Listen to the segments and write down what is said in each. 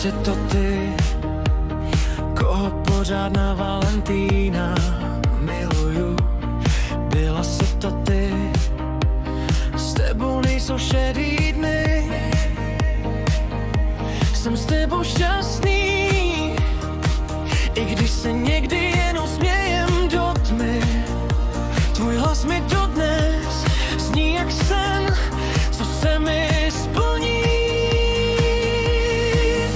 si to ty, koho pořád na Valentína miluju. Byla si to ty, s tebou nejsou šedý dny. Jsem s tebou šťastný, i když se někdy jenom smějem do tmy. Tvůj hlas mi dodnes zní jak sen, co se mi splní.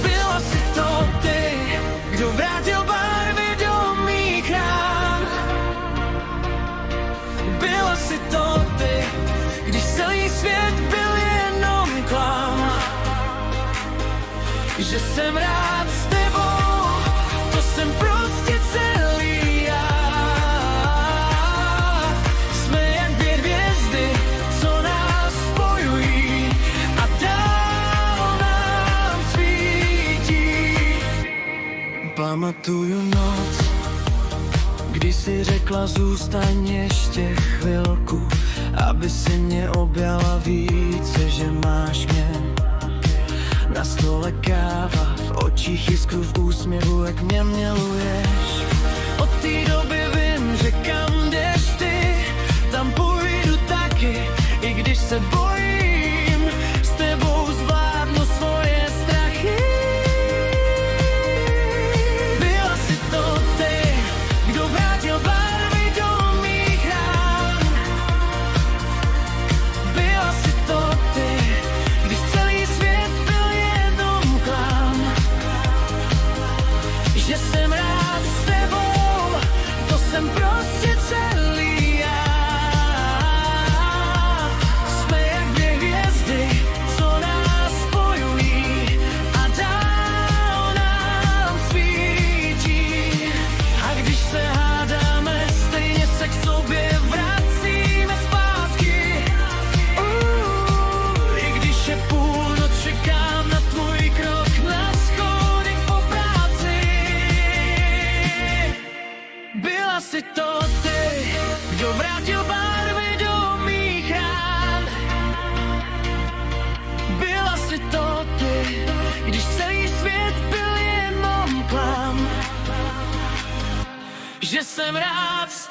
Byla si to ty, kdo vrátil barvy do mých rán. Byla si to ty, když celý svět byl jenom klam. Že jsem rád s tebou, to jsem prostě celý já. Jsme jak dvě hvězdy, co nás spojují a dál nám svítí. Pamatuju noc, kdy si řekla zůstaň ještě chvilku, aby si mě objala více, že máš mě. Na stole káva, v očích jiskru, v úsměvu, jak mě miluješ. Od té doby vím, že kam jdeš ty, tam půjdu taky, i když se bojím, s tebou zvládnu svoje strachy. Byla si to ty, kdo vrátil barvy do mých rán. Byla si to ty, když celý svět byl jenom klam. Že jsem rád s tebou, to jsem prostě celý já. Jsme jak dvě hvězdy, co nás spojují a dál nám svítí. A když se hádáme, stejně se k sobě vracíme zpátky. I když je půlnoc, čekám na tvůj krok na schodech po práci. Byla si to ty, kdo vrátil barvy do mých rán. Byla si to ty, když celý svět byl jenom klam. Že jsem rád s